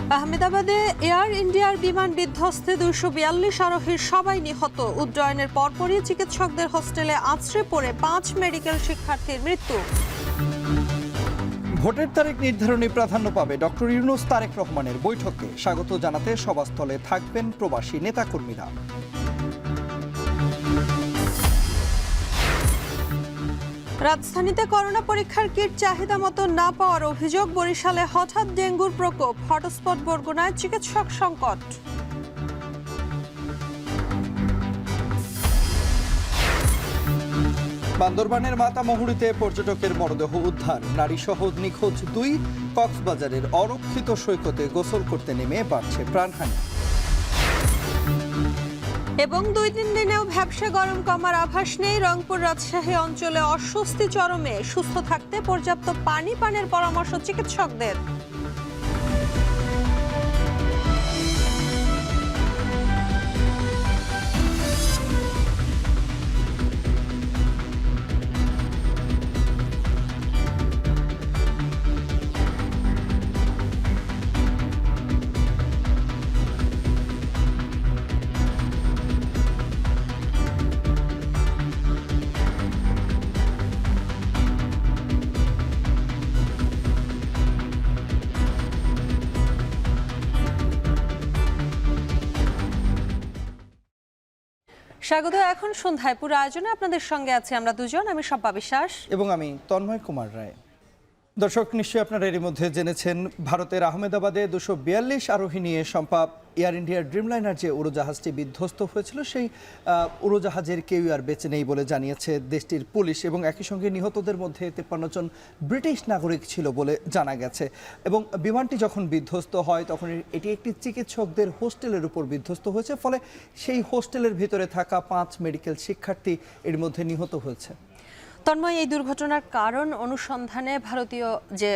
আহমেদাবাদে air ইন্ডিয়ার বিমান বিধ্বস্তে 242 আরোহীর সবাই নিহত। উড্ডয়নের পরপরই চিকিৎসকদের হোস্টেলে আছড়ে পড়ে 5 মেডিকেল শিক্ষার্থীর মৃত্যু। ভোটের তারিখ নির্ধারণে প্রাধান্য পাবে ডক্টর ইউনূস তারেক রহমানের বৈঠকে। স্বাগত জানাতে সভাস্থলে থাকবেন প্রবাসী নেতাকর্মীরা। রাজধানীতে করোনা পরীক্ষার কিট চাহিদা মতো না পাওয়ার অভিযোগ। বরিশালে হঠাৎ ডেঙ্গুর প্রকোপ, হটস্পট বরগুনায় চিকিৎসক সংকট। বান্দরবানের মাতামহুরীতে পর্যটকের মরদেহ উদ্ধার। নারীসহ নিখোঁজ 2। কক্সবাজারের অরক্ষিত সৈকতে গোসল করতে নেমে বাড়ছে প্রাণহানি। এবং 2-3 দিনেও ভ্যাপসা গরম কমার আভাস নেই। রংপুর রাজশাহী অঞ্চলে অস্বস্তি চরমে। সুস্থ থাকতে পর্যাপ্ত পানি পানের পরামর্শ চিকিৎসকদের। স্বাগত। এখন সন্ধ্যায় পুরো আয়োজনে আপনাদের সঙ্গে আছি আমরা দুজন, আমি শম্পা বিশ্বাস এবং আমি তন্ময় কুমার রায়। দর্শক, নিশ্চয়ই আপনারা এরই মধ্যে জেনেছেন ভারতের আহমেদাবাদে 242 আরোহী নিয়ে শম্পা এয়ার ইন্ডিয়ার ড্রিমলাইনার যে উড়োজাহাজটি বিধ্বস্ত হয়েছিল, সেই উড়োজাহাজের কেউই আর বেঁচে নেই বলে জানিয়েছে দেশটির পুলিশ। এবং একই সঙ্গে নিহতদের মধ্যে 53 জন ব্রিটিশ নাগরিক ছিল বলে জানা গেছে। এবং বিমানটি যখন বিধ্বস্ত হয় তখন এটি একটি চিকিৎসকদের হোস্টেলের উপর বিধ্বস্ত হয়েছে, ফলে সেই হোস্টেলের ভিতরে থাকা 5 মেডিকেল শিক্ষার্থী এর মধ্যে নিহত হয়েছে। তন্ময়, এই দুর্ঘটনার কারণ অনুসন্ধানে ভারতীয় যে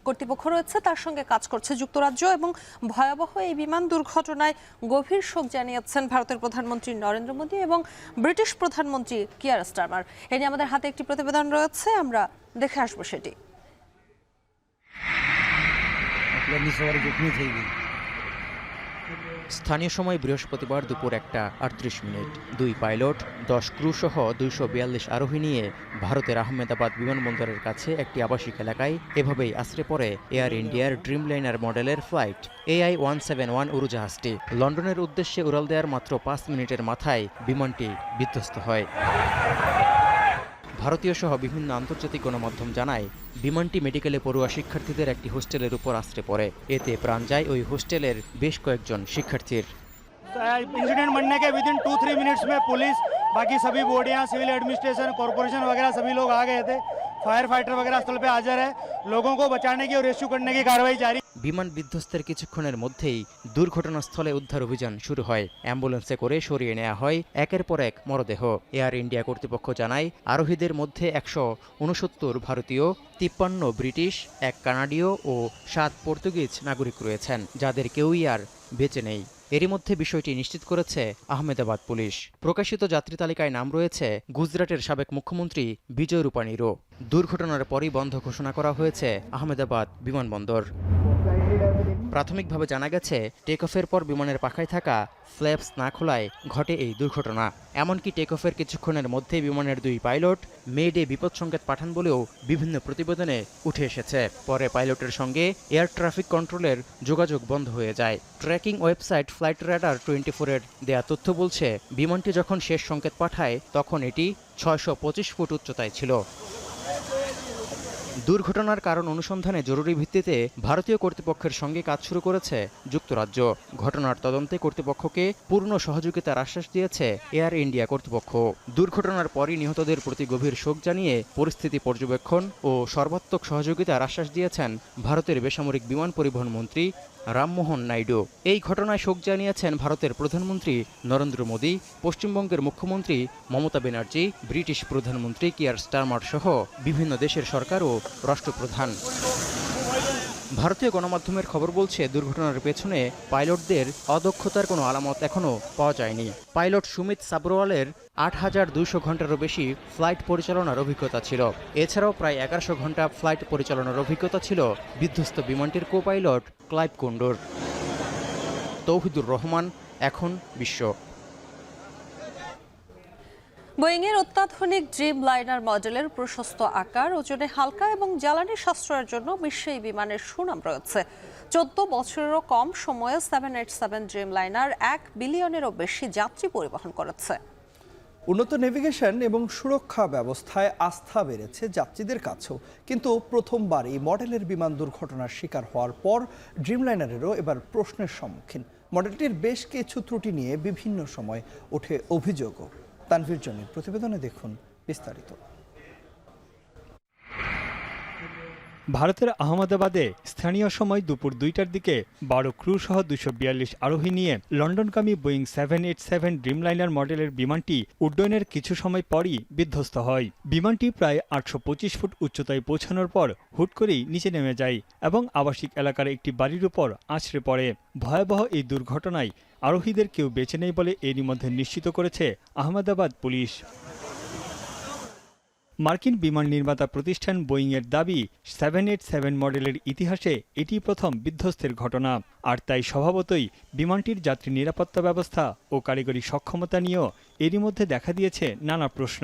কর্তৃপক্ষ রয়েছে তার সঙ্গে কাজ করছে যুক্তরাজ্য। এবং ভয়াবহ এই বিমান দুর্ঘটনায় গভীর শোক জানিয়েছেন ভারতের প্রধানমন্ত্রী নরেন্দ্র মোদী এবং ব্রিটিশ প্রধানমন্ত্রী কিয়ার স্টারমার। এ নিয়ে আমাদের হাতে একটি প্রতিবেদন রয়েছে, আমরা দেখে আসবো সেটি। স্থানীয় সময় বৃহস্পতিবার দুপুর 1:38। 2 পাইলট, 10 ক্রু সহ 242 আরোহী নিয়ে ভারতের আহমেদাবাদ বিমানবন্দরের কাছে একটি আবাসিক এলাকায় এভাবেই আছড়ে পড়ে এয়ার ইন্ডিয়ার ড্রিমলাইনার মডেলের ফ্লাইট AI-171 উড়োজাহাজটি। লন্ডনের উদ্দেশ্যে উড়াল দেওয়ার মাত্র 5 মিনিটের মাথায় বিমানটি বিধ্বস্ত হয়। ভারতীয় সহ বিভিন্ন আন্তর্জাতিক গণমাধ্যম জানায়, বিমানটি মেডিকেলে পড়ুয়া শিক্ষার্থীদের একটি হোস্টেলের উপর আছড়ে পড়ে। এতে প্রাণ যায় ওই হোস্টেলের বেশ কয়েকজন শিক্ষার্থীর। इंसिडेंट बनने के विदिन 2-3 मिनट्स में पुलिस, बाकी सभी बॉडियां, सिविल एडमिनिस्ट्रेशन, कॉर्पोरेशन वगैरह सभी लोग आ गए थे। फायर फाइटर वगैरह स्थल पे हाजिर है। लोगों को बचाने की और रेस्क्यू करने की कार्रवाई जारी। বিমান বিধ্বস্তের কিছুক্ষণের মধ্যেই দুর্ঘটনাস্থলে উদ্ধার অভিযান শুরু হয়। অ্যাম্বুলেন্সে করে সরিয়ে নেওয়া হয় একের পর এক মরদেহ। এয়ার ইন্ডিয়া কর্তৃপক্ষ জানায়, আরোহীদের মধ্যে 169 ভারতীয়, 53 ব্রিটিশ, 1 কানাডীয় ও 7 পর্তুগিজ নাগরিক রয়েছেন, যাদের কেউই আর বেঁচে নেই। এরই মধ্যে বিষয়টি নিশ্চিত করেছে আহমেদাবাদ পুলিশ। প্রকাশিত যাত্রী তালিকায় নাম রয়েছে গুজরাটের সাবেক মুখ্যমন্ত্রী বিজয় রূপানীরও। দুর্ঘটনার পরই বন্ধ ঘোষণা করা হয়েছে আহমেদাবাদ বিমানবন্দর। প্রাথমিকভাবে জানা গেছে, টেক অফের পর বিমানের পাখায় থাকা ফ্ল্যাপস না খোলায় ঘটে এই দুর্ঘটনা। এমনকি টেক অফের কিছুক্ষণের মধ্যেই বিমানের 2 পাইলট মেডে বিপদ সংকেত পাঠান বলেও বিভিন্ন প্রতিবেদনে উঠে এসেছে। পরে পাইলটের সঙ্গে এয়ার ট্রাফিক কন্ট্রোলের যোগাযোগ বন্ধ হয়ে যায়। ট্র্যাকিং ওয়েবসাইট ফ্লাইট রাডার 24 এর দেয়া তথ্য বলছে, বিমানটি যখন শেষ সংকেত পাঠায় তখন এটি 625 ফুট উচ্চতায় ছিল। দুর্ঘটনার কারণ অনুসন্ধানে জরুরি ভিত্তিতে ভারতীয় কর্তৃপক্ষের সঙ্গে কাজ শুরু করেছে যুক্তরাজ্য। ঘটনার তদন্তে কর্তৃপক্ষকে পূর্ণ সহযোগিতার আশ্বাস দিয়েছে এয়ার ইন্ডিয়া কর্তৃপক্ষ। দুর্ঘটনার পরই নিহতদের প্রতি গভীর শোক জানিয়ে পরিস্থিতি পর্যবেক্ষণ ও সর্বাত্মক সহযোগিতার আশ্বাস দিয়েছেন ভারতের বেসামরিক বিমান পরিবহন মন্ত্রী রামমোহন নাইডু। এই ঘটনায় শোক জানিয়েছেন ভারতের প্রধানমন্ত্রী নরেন্দ্র মোদী, পশ্চিমবঙ্গের মুখ্যমন্ত্রী মমতা ব্যানার্জি, ব্রিটিশ প্রধানমন্ত্রী কিয়ার স্টারমার সহ বিভিন্ন দেশের সরকার ও রাষ্ট্রপ্রধান। ভারতীয় গণমাধ্যমের খবর বলছে দুর্ঘটনার পেছনে পাইলটদের অদক্ষতার কোনো আলামত এখনও পাওয়া যায়নি। পাইলট সুমিত সাবরওয়ালের ৮,২০০ ঘন্টারও বেশি ফ্লাইট পরিচালনার অভিজ্ঞতা ছিল। এছাড়াও প্রায় ১১০০ ঘন্টা ফ্লাইট পরিচালনার অভিজ্ঞতা ছিল বিধ্বস্ত বিমানটির কো পাইলট ক্লাইভ কুন্ডুর। তৌহিদুর রহমান, এখন বিশ্ব। বোয়িংয়ের অত্যাধুনিক ড্রিম লাইনার মডেলের প্রশস্ত আকার, ওজনে হালকা এবং জ্বালানি সাশ্রয়ের জন্য বিশ্বে এই বিমানের সুনাম রয়েছে। 14 বছরেরও কম সময়ে 787 ড্রিম লাইনার 1 বিলিয়নেরও বেশি যাত্রী পরিবহন করেছে। উন্নত নেভিগেশন এবং সুরক্ষা ব্যবস্থায় আস্থা বেড়েছে যাত্রীদের কাছেও। কিন্তু প্রথমবার এই মডেলের বিমান দুর্ঘটনার শিকার হওয়ার পর ড্রিমলাইনারেরও এবার প্রশ্নের সম্মুখীন। মডেলটির বেশ কিছু ত্রুটি নিয়ে বিভিন্ন সময় ওঠে অভিযোগও। তানভীর জনির প্রতিবেদনে দেখুন বিস্তারিত। ভারতের আহমেদাবাদে স্থানীয় সময় দুপুর 2টার দিকে 12 ক্রু সহ 242 আরোহী নিয়ে লন্ডনগামী বোয়িং 787 ড্রিমলাইনার মডেলের বিমানটি উড্ডয়নের কিছু সময় পরই বিধ্বস্ত হয়। বিমানটি প্রায় 825 ফুট উচ্চতায় পৌঁছানোর পর হুট করেই নিচে নেমে যায় এবং আবাসিক এলাকার একটি বাড়ির উপর আছড়ে পড়ে। ভয়াবহ এই দুর্ঘটনায় আরোহীদের কেউ বেঁচে নেই বলে এরই মধ্যে নিশ্চিত করেছে আহমেদাবাদ পুলিশ। মার্কিন বিমান নির্মাতা প্রতিষ্ঠান বোয়িংয়ের দাবি, 787 মডেলের ইতিহাসে এটি প্রথম বিধ্বস্তের ঘটনা। আর তাই স্বভাবতই বিমানটির যাত্রী নিরাপত্তা ব্যবস্থা ও কারিগরি সক্ষমতা নিয়েও এরই মধ্যে দেখা দিয়েছে নানা প্রশ্ন।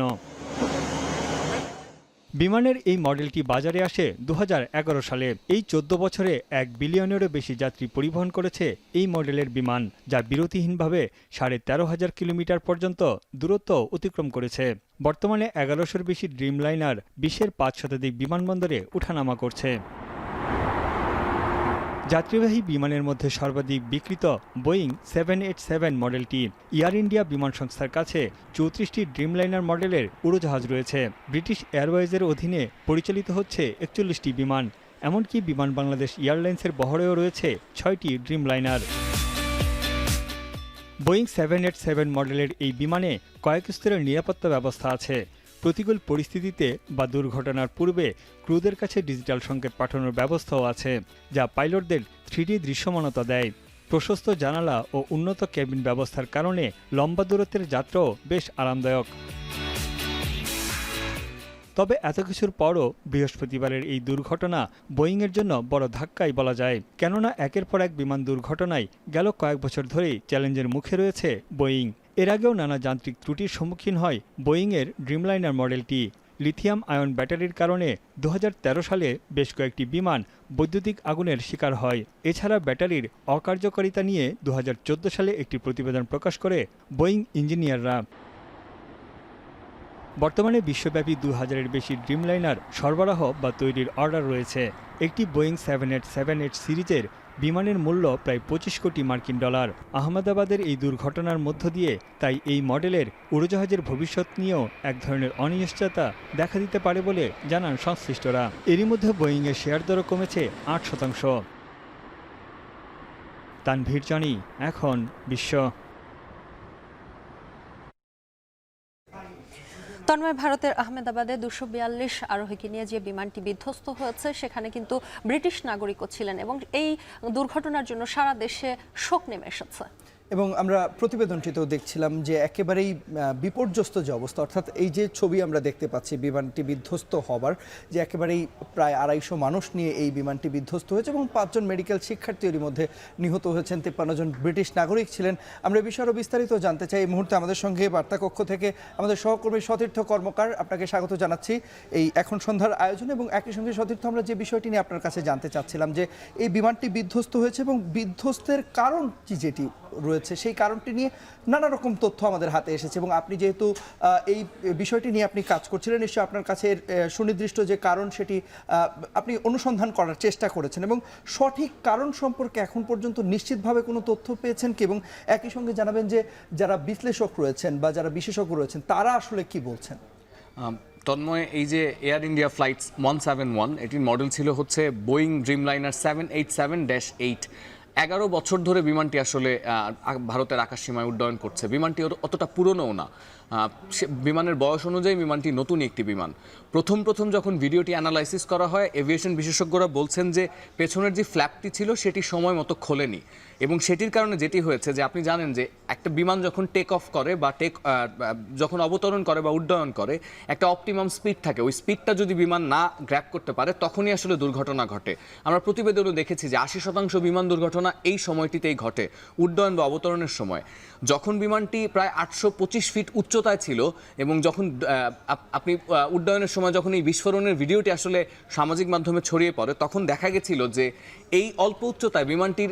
বিমানের এই মডেলটি বাজারে আসে 2011 সালে। এই 14 বছরে 1 বিলিয়নেরও বেশি যাত্রী পরিবহন করেছে এই মডেলের বিমান, যা বিরতিহীনভাবে 13,500 কিলোমিটার পর্যন্ত দূরত্ব অতিক্রম করেছে। বর্তমানে 1100-র বেশি ড্রিমলাইনার বিশ্বের 5 শতাধিক বিমানবন্দরে ওঠানামা করছে। যাত্রীবাহী বিমানের মধ্যে সর্বাধিক বিক্রিত বোয়িং 787 মডেলটি। এয়ার ইন্ডিয়া বিমান সংস্থার কাছে 34টি ড্রিমলাইনার মডেলের উড়োজাহাজ রয়েছে। ব্রিটিশ এয়ারওয়েজের অধীনে পরিচালিত হচ্ছে 41টি বিমান। এমনকি বিমান বাংলাদেশ এয়ারলাইন্সের বহরেও রয়েছে 6টি ড্রিমলাইনার। বোয়িং 787 মডেলের এই বিমানে কয়েক স্তরের নিরাপত্তা ব্যবস্থা আছে। প্রতিকূল পরিস্থিতিতে বা দুর্ঘটনার পূর্বে ক্রুদের কাছে ডিজিটাল সংকেত পাঠানোর ব্যবস্থাও আছে, যা পাইলটদের 3D দৃশ্যমানতা দেয়। প্রশস্ত জানালা ও উন্নত কেবিন ব্যবস্থার কারণে লম্বা দূরত্বের যাত্রাও বেশ আরামদায়ক। তবে এত কিছুর পরও বৃহস্পতিবারের এই দুর্ঘটনা বোয়িংয়ের জন্য বড় ধাক্কাই বলা যায়। কেননা একের পর এক বিমান দুর্ঘটনায় গেল কয়েক বছর ধরেই চ্যালেঞ্জের মুখে রয়েছে বোয়িং। এর আগেও নানা যান্ত্রিক ত্রুটির সম্মুখীন হয় বোয়িংয়ের ড্রিমলাইনার মডেলটি। লিথিয়াম আয়ন ব্যাটারির কারণে 2013 সালে বেশ কয়েকটি বিমান বৈদ্যুতিক আগুনের শিকার হয়। এছাড়া ব্যাটারির অকার্যকারিতা নিয়ে 2014 সালে একটি প্রতিবেদন প্রকাশ করে বোয়িং ইঞ্জিনিয়াররা। বর্তমানে বিশ্বব্যাপী 2000-এর বেশি ড্রিমলাইনার সরবরাহ বা তৈরির অর্ডার রয়েছে। একটি বোয়িং 787 সিরিজের বিমানের মূল্য প্রায় 25 কোটি মার্কিন ডলার। আহমেদাবাদের এই দুর্ঘটনার মধ্য দিয়ে তাই এই মডেলের উড়োজাহাজের ভবিষ্যৎ নিয়েও এক ধরনের অনিশ্চয়তা দেখা দিতে পারে বলে জানান সংশ্লিষ্টরা। এরই মধ্যে বোয়িংয়ের শেয়ার দরও কমেছে 8%। তানভীর জনি, এখন বিশ্ব। তন্ময়, ভারতের আহমেদাবাদে 242 আরোহীকে নিয়ে যে বিমানটি বিধ্বস্ত হয়েছে সেখানে কিন্তু ব্রিটিশ নাগরিকও ছিলেন এবং এই দুর্ঘটনার জন্য সারা দেশে শোক নেমে এসেছে। এবং আমরা প্রতিবেদনটিতেও দেখছিলাম যে একেবারেই বিপর্যস্ত যে অবস্থা, অর্থাৎ এই যে ছবি আমরা দেখতে পাচ্ছি বিমানটি বিধ্বস্ত হবার, যে একেবারেই প্রায় 250 মানুষ নিয়ে এই বিমানটি বিধ্বস্ত হয়েছে এবং 5 জন মেডিকেল শিক্ষার্থী এর মধ্যে নিহত হয়েছেন, 53 জন ব্রিটিশ নাগরিক ছিলেন। আমরা এই বিষয়ে আরও বিস্তারিত জানতে চাই। এই মুহূর্তে আমাদের সঙ্গে বার্তাকক্ষ থেকে আমাদের সহকর্মী সতীর্থ কর্মকার, আপনাকে স্বাগত জানাচ্ছি এই এখন সন্ধ্যার আয়োজনে। এবং একই সঙ্গে সতীর্থ, আমরা যে বিষয়টি নিয়ে আপনার কাছে জানতে চাচ্ছিলাম যে এই বিমানটি বিধ্বস্ত হয়েছে এবং বিধ্বস্তের কারণ কি যেটি রয়েছে সেই কারণটি নিয়ে নানা রকম তথ্য আমাদের হাতে এসেছে এবং আপনি যেহেতু এই বিষয়টি নিয়ে আপনি কাজ করছিলেন, নিশ্চয়ই আপনার কাছে সুনির্দিষ্ট যে কারণ সেটি আপনি অনুসন্ধান করার চেষ্টা করেছেন এবং সঠিক কারণ সম্পর্কে এখন পর্যন্ত নিশ্চিতভাবে কোনো তথ্য পেয়েছেন কি? এবং একই সঙ্গে জানাবেন যে যারা বিশ্লেষক রয়েছেন বা যারা বিশেষজ্ঞ রয়েছেন তারা আসলে কি বলছেন। তন্ময়, এই যে এয়ার ইন্ডিয়া ফ্লাইটস 171 এটির মডেল ছিল হচ্ছে বোয়িং ড্রিমলাইনার 787-8। 11 বছর ধরে বিমানটি আসলে ভারতের আকাশসীমায় উড্ডয়ন করছে। বিমানটি অতটা পুরনোও না। বিমানের বয়স অনুযায়ী বিমানটি নতুন একটি বিমান। প্রথম যখন ভিডিওটি অ্যানালাইসিস করা হয়, এভিয়েশন বিশেষজ্ঞরা বলছেন যে পেছনের যে ফ্ল্যাপটি ছিল সেটি সময় মতো খোলেনি, এবং সেটির কারণে যেটি হয়েছে যে আপনি জানেন যে একটা বিমান যখন টেক অফ করে বা যখন অবতরণ করে বা উড্ডয়ন করে একটা অপটিমাম স্পিড থাকে, ওই স্পিডটা যদি বিমান না গ্র্যাব করতে পারে তখনই আসলে দুর্ঘটনা ঘটে। আমরা প্রতিবেদনে দেখেছি যে 80% বিমান দুর্ঘটনা এই সময়টিতেই ঘটে, উড্ডয়ন বা অবতরণের সময়। যখন বিমানটি প্রায় 825 ফিট উচ্চতায় ছিল এবং যখন আপনি উড্ডয়নের সময় যখন এই বিস্ফোরণের ভিডিওটি আসলে সামাজিক মাধ্যমে ছড়িয়ে পড়ে, তখন দেখা গেছিল যে এই অল্প উচ্চতায় বিমানটির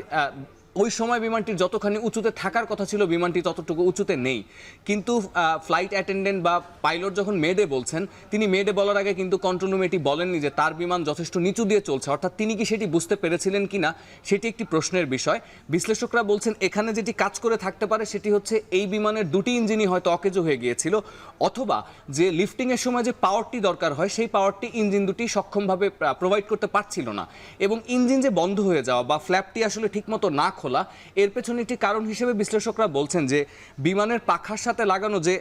ওই সময় বিমানটির যতখানি উঁচুতে থাকার কথা ছিল বিমানটি ততটুকু উঁচুতে নেই। কিন্তু ফ্লাইট অ্যাটেন্ডেন্ট বা পাইলট যখন মেডে বলছেন, তিনি মেডে বলার আগে কিন্তু কন্ট্রোল রুমে এটি বলেননি যে তার বিমান যথেষ্ট নিচু দিয়ে চলছে, অর্থাৎ তিনি কি সেটি বুঝতে পেরেছিলেন কিনা সেটি একটি প্রশ্নের বিষয়। বিশ্লেষকরা বলছেন এখানে যেটি কাজ করে থাকতে পারে সেটি হচ্ছে এই বিমানের দুটি ইঞ্জিনই হয়তো অকেজো হয়ে গিয়েছিল, অথবা যে লিফটিংয়ের সময় যে পাওয়ারটি দরকার হয় সেই পাওয়ারটি ইঞ্জিন দুটি সক্ষমভাবে প্রোভাইড করতে পারছিল না, এবং ইঞ্জিন যে বন্ধ হয়ে যাওয়া বা ফ্ল্যাপটি আসলে ঠিকমতো না খোলা, এর পেছনে একটি কারণ হিসেবে বিশ্লেষকরা বলছেন যে বিমানের পাখার সাথে লাগানো যে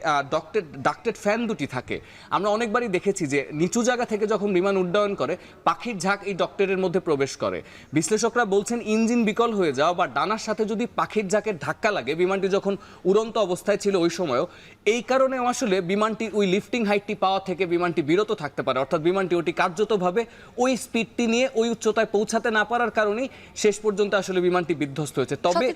ডাক্টেড ফ্যান দুটি থাকে, আমরা অনেকবারই দেখেছি যে নিচু জায়গা থেকে যখন বিমান উড্ডয়ন করে পাখির ঝাঁক এই ডক্টরের মধ্যে প্রবেশ করে। বিশ্লেষকরা বলছেন ইঞ্জিন বিকল হয়ে যাওয়া বা ডানার সাথে যদি পাখির ঝাঁকের ধাক্কা লাগে, বিমানটি যখন উড়ন্ত অবস্থায় ছিল ওই সময়ও, এই কারণেও আসলে বিমানটি ওই লিফটিং হাইটটি পাওয়া থেকে বিমানটি বিরত থাকতে পারে, অর্থাৎ বিমানটি ওটি কার্যতভাবে ওই স্পিডটি নিয়ে ওই উচ্চতায় পৌঁছাতে না পারার কারণেই শেষ পর্যন্ত আসলে বিমানটি বিধ্বস্ত হয়েছে। তবে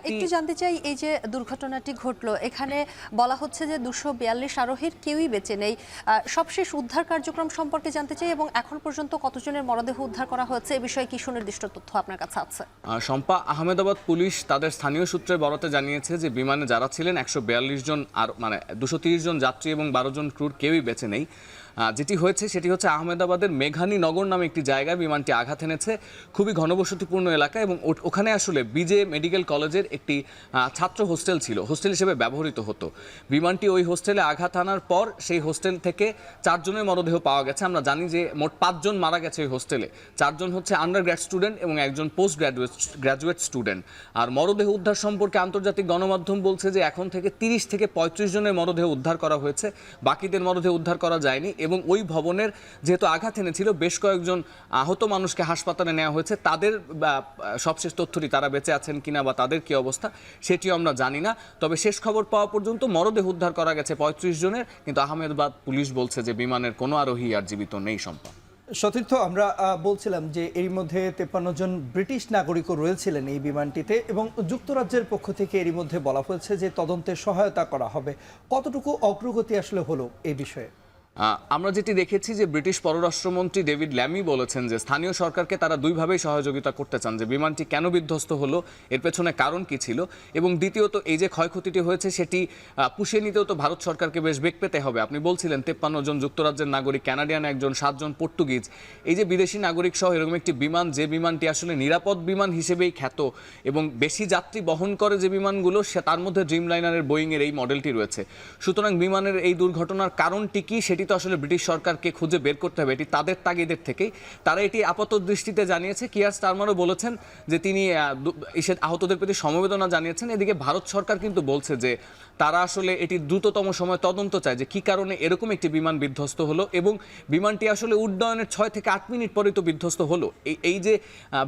একটু জানতে চাই, এই যে দুর্ঘটনাটি ঘটলো এখানে বলা হচ্ছে যে 242 আরোহীর কেউই বেঁচে নেই। সবশেষ উদ্ধার কার্যক্রম সম্পর্কে জানতে চাই, এবং এখন পর্যন্ত কতজনের মরদেহ উদ্ধার করা হয়েছে এ বিষয়ে কি সুনির্দিষ্ট তথ্য আপনার কাছে আছে? শম্পা, আহমেদাবাদ পুলিশ তাদের স্থানীয় সূত্রে বরাতে জানিয়েছে যে বিমানে যারা ছিলেন 142 জন, আর মানে 230 জন যাত্রী এবং 12 জন ক্রুর কেউই বেঁচে নেই। যেটি হয়েছে সেটি হচ্ছে আহমেদাবাদের মেঘানী নগর নামে একটি জায়গায় বিমানটি আঘাত এনেছে, খুবই ঘনবসতিপূর্ণ এলাকা, এবং ওখানে আসলে বিজে মেডিকেল কলেজের একটি ছাত্র হোস্টেল ছিল, হোস্টেল হিসেবে ব্যবহৃত হতো। বিমানটি ওই হোস্টেলে আঘাত আনার পর সেই হোস্টেল থেকে 4 জনের মরদেহ পাওয়া গেছে। আমরা জানি যে মোট 5 জন মারা গেছে ওই হোস্টেলে, 4 জন হচ্ছে আন্ডারগ্র্যাড স্টুডেন্ট এবং একজন পোস্ট গ্র্যাজুয়েট স্টুডেন্ট। আর মরদেহ উদ্ধার সম্পর্কে আন্তর্জাতিক গণমাধ্যম বলছে যে এখন থেকে 30 থেকে 35 জনের মরদেহ উদ্ধার করা হয়েছে, বাকিদের মরদেহ উদ্ধার করা যায়নি, এবং ওই ভবনের যেহেতু আঘাত এনেছিল বেশ কয়েকজন আহত মানুষকে হাসপাতালে নেওয়া হয়েছে। তাদের সবশেষ তথ্যটি তারা বেঁচে আছেন কিনা বা তাদের কি অবস্থা সেটিও আমরা জানি না। তবে শেষ খবর পাওয়া পর্যন্ত মরদেহ উদ্ধার করা গেছে 35 জনের, কিন্তু আহমেদাবাদ পুলিশ বলছে যে বিমানের কোনো আরোহী আর জীবিত নেই। সম্পা, সতীর্থ, আমরা বলছিলাম যে এর মধ্যে 53 জন ব্রিটিশ নাগরিকও রয়েছিলেন এই বিমানটিতে, এবং যুক্তরাজ্যের পক্ষ থেকে এরই মধ্যে বলা হয়েছে যে তদন্তে সহায়তা করা হবে। কতটুকু অগ্রগতি আসলে হলো এই বিষয়ে? আমরা যেটি দেখেছি যে ব্রিটিশ পররাষ্ট্রমন্ত্রী ডেভিড ল্যামি বলেছেন যে স্থানীয় সরকারকে তারা দুইভাবেই সহযোগিতা করতে চান, যে বিমানটি কেন বিধ্বস্ত হলো, এর পেছনে কারণ কি ছিল, এবং দ্বিতীয়ত এই যে ক্ষয়ক্ষতিটি হয়েছে সেটি পুষিয়ে নিতেও তো ভারত সরকারকে বেশ বেগ পেতে হবে। আপনি বলছিলেন 53 জন যুক্তরাজ্যের নাগরিক, কানাডিয়ান একজন, 7 জন পর্তুগিজ, এই যে বিদেশি নাগরিক সহ এরকম একটি বিমান, যে বিমানটি আসলে নিরাপদ বিমান হিসেবেই খ্যাত এবং বেশি যাত্রী বহন করে যে বিমানগুলো, তার মধ্যে ড্রিমলাইনারের বোয়িংয়ের এই মডেলটি রয়েছে। সুতরাং বিমানের এই দুর্ঘটনার কারণটি কি সেটি তো আসলে ব্রিটিশ সরকারকে খুঁজে বের করতে হবে, এটি তাদের তাগিদের থেকেই তারা এটি আপাত দৃষ্টিতে জানিয়েছে। কিয়ার স্টারমারও বলেছেন যে তিনি আহতদের প্রতি সমবেদনা জানিয়েছেন। এদিকে ভারত সরকার কিন্তু বলছে যে তারা আসলে এটি দ্রুততম সময় তদন্ত চায় যে কি কারণে এরকম একটি বিমান বিধ্বস্ত হলো, এবং বিমানটি আসলে উড্ডয়নের 6 থেকে 8 মিনিট পরে তো বিধ্বস্ত হলো। এই যে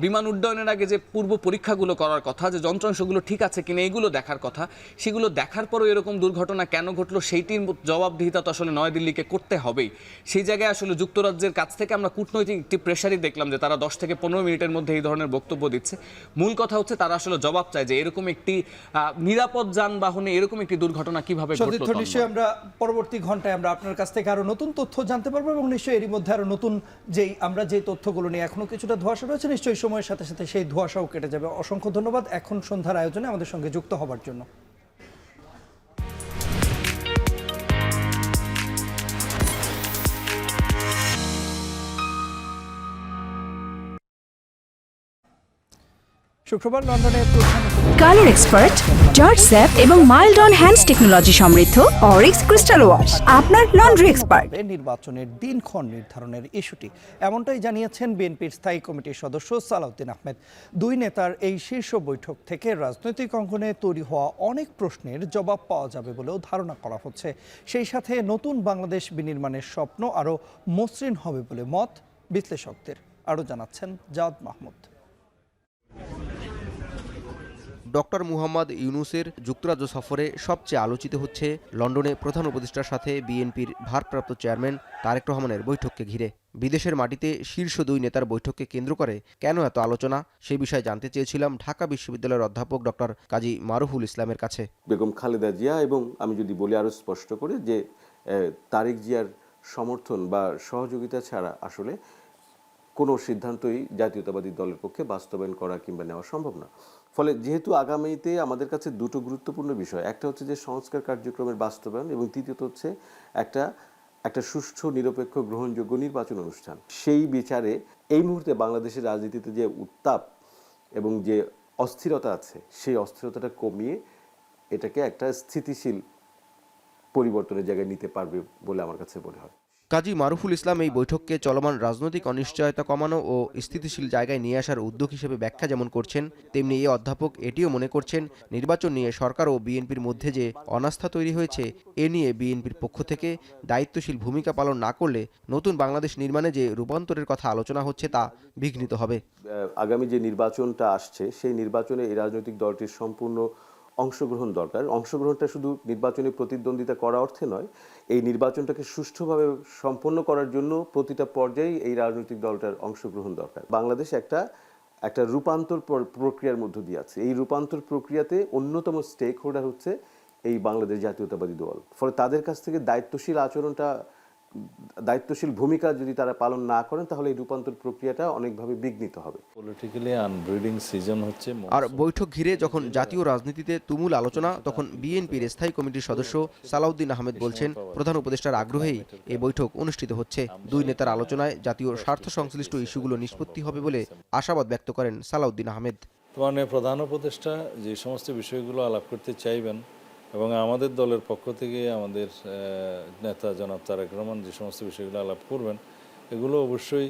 বিমান উড্ডয়নের আগে যে পূর্ব পরীক্ষাগুলো করার কথা, যে যন্ত্রাংশগুলো ঠিক আছে কিনা এগুলো দেখার কথা, সেগুলো দেখার পরও এরকম দুর্ঘটনা কেন ঘটলো সেইটির জবাবদিহিতা তো আসলে নয়াদিল্লিকে করতে হবেই। সেই জায়গায় আসলে যুক্তরাজ্যের কাছ থেকে আমরা কূটনৈতিক একটি প্রেশারই দেখলাম যে তারা 10 থেকে 15 মিনিটের মধ্যে এই ধরনের বক্তব্য দিচ্ছে। মূল কথা হচ্ছে তারা আসলে জবাব চায় যে এরকম একটি নিরাপদ যানবাহনে এরকম একটি দুর্ঘটনা কিভাবে ঘটলো। নিশ্চয়ই আমরা পরবর্তী ঘন্টায় আমরা আপনার কাছ থেকে আরো নতুন তথ্য জানতে পারবো, এবং নিশ্চয়ই এরই মধ্যে আরো নতুন আমরা যে তথ্যগুলো নিয়ে এখনো কিছুটা ধোঁয়াশা রয়েছে, নিশ্চয়ই সময়ের সাথে সাথে সেই ধোঁয়াশাও কেটে যাবে। অসংখ্য ধন্যবাদ এখন সন্ধ্যার আয়োজনে আমাদের সঙ্গে যুক্ত হবার জন্য। শুক্রবার লন্ডনে প্রধান কালার এক্সপার্ট, জর্জ স্যাপ এবং মাইল্ড অন হ্যান্ডস টেকনোলজি সমৃদ্ধ অরিক্স ক্রিস্টাল ওয়াশ আপনার লন্ড্রি এক্সপার্ট। নির্বাচনের দিনক্ষণ নির্ধারণের ইস্যুটি এমনটাই জানিয়েছেন বিএনপির স্থায়ী কমিটির সদস্য সালাউদ্দিন আহমেদ। দুই নেতার এই শীর্ষ বৈঠক থেকে রাজনৈতিক অঙ্গনে তৈরি হওয়া অনেক প্রশ্নের জবাব পাওয়া যাবে বলেও ধারণা করা হচ্ছে। সেই সাথে নতুন বাংলাদেশ বিনির্মাণের স্বপ্ন আরও মসৃণ হবে বলে মত বিশ্লেষকদের। আরও জানাচ্ছেন জাওয়াদ মাহমুদ। ডক্টর মুহাম্মদ ইউনূসের যুক্তরাজ্য সফরে সবচেয়ে আলোচিত হচ্ছে লন্ডনে প্রধান উপদেষ্টার সাথে বিএনপির ভারপ্রাপ্ত চেয়ারম্যান তারেক রহমানের বৈঠককে ঘিরে। বিদেশের মাটিতে শীর্ষ দুই নেতার বৈঠককে কেন্দ্র করে কেন এত আলোচনা, সে বিষয়ে জানতে চেয়েছিলাম ঢাকা বিশ্ববিদ্যালয়ের অধ্যাপক ডক্টর কাজী মারুফুল ইসলামের কাছে। বেগম খালেদা জিয়া এবং আমি যদি বলি আরও স্পষ্ট করে যে তারেক জিয়ার সমর্থন বা সহযোগিতা ছাড়া আসলে কোনো সিদ্ধান্তই জাতীয়তাবাদী দলের পক্ষে বাস্তবায়ন করা কিংবা নেওয়া সম্ভব না। ফলে যেহেতু আগামীতে আমাদের কাছে দুটো গুরুত্বপূর্ণ বিষয়, একটা হচ্ছে যে সংস্কার কার্যক্রমের বাস্তবায়ন এবং তৃতীয়ত হচ্ছে একটা সুষ্ঠু নিরপেক্ষ গ্রহণযোগ্য নির্বাচন অনুষ্ঠান। সেই বিচারে এই মুহূর্তে বাংলাদেশের রাজনীতিতে যে উত্তাপ এবং যে অস্থিরতা আছে, সেই অস্থিরতাটা কমিয়ে এটাকে একটা স্থিতিশীল পরিবর্তনের জায়গায় নিতে পারবে বলে আমার কাছে মনে হয়। কাজী মারুফুল ইসলাম এই বৈঠককে চলমান রাজনৈতিক অনিশ্চয়তা কমানো ও স্থিতিশীল জায়গায় নিয়ে আসার উদ্যোগ হিসেবে ব্যাখ্যা যেমন করছেন, তেমনি এই অধ্যাপক এটিও মনে করছেন নির্বাচন নিয়ে সরকার ও বিএনপির মধ্যে যে অনাস্থা তৈরি হয়েছে, এ নিয়ে বিএনপির পক্ষ থেকে দায়িত্বশীল ভূমিকা পালন না করলে নতুন বাংলাদেশ নির্মাণে যে রূপান্তরের কথা আলোচনা হচ্ছে তা বিঘ্নিত হবে। আগামী যে নির্বাচনটা আসছে, সেই নির্বাচনে এই রাজনৈতিক দলটির সম্পূর্ণ অংশগ্রহণ দরকার। অংশগ্রহণটা শুধু নির্বাচনে প্রতিদ্বন্দ্বিতা করা অর্থে নয়, এই নির্বাচনটাকে সুষ্ঠুভাবে সম্পন্ন করার জন্য প্রতিটা পর্যায়ে এই রাজনৈতিক দলটার অংশগ্রহণ দরকার। বাংলাদেশ একটা রূপান্তর প্রক্রিয়ার মধ্য দিয়ে আছে। এই রূপান্তর প্রক্রিয়াতে অন্যতম স্টেক হোল্ডার হচ্ছে এই বাংলাদেশ জাতীয়তাবাদী দল। ফলে তাদের কাছ থেকে দায়িত্বশীল ভূমিকা যদি তারা পালন না করেন, তাহলে এই রূপান্তর প্রক্রিয়াটা অনেকভাবে বিঘ্নিত হবে। পলিটিক্যালি আনব্রিডিং সিজন হচ্ছে। আর বৈঠক ঘিরে যখন জাতীয় রাজনীতিতে তুমুল আলোচনা, তখন বিএনপির স্থায়ী কমিটির সদস্য সালাউদ্দিন আহমেদ বলছেন প্রধান উপদেষ্টার আগ্রহেই এই বৈঠক অনুষ্ঠিত হচ্ছে। দুই নেতার আলোচনায় জাতীয় স্বার্থ সংশ্লিষ্ট ইস্যুগুলো নিষ্পত্তি হবে বলে আশাবাদ ব্যক্ত করেন সালাউদ্দিন আহমেদ। মাননীয় প্রধান উপদেষ্টা যে সমস্ত বিষয়গুলো আলাপ করতে চাইবেন এবং আমাদের দলের পক্ষ থেকে আমাদের নেতা জনাব তারেক রহমান যে সমস্ত বিষয়গুলো আলাপ করবেন, এগুলো অবশ্যই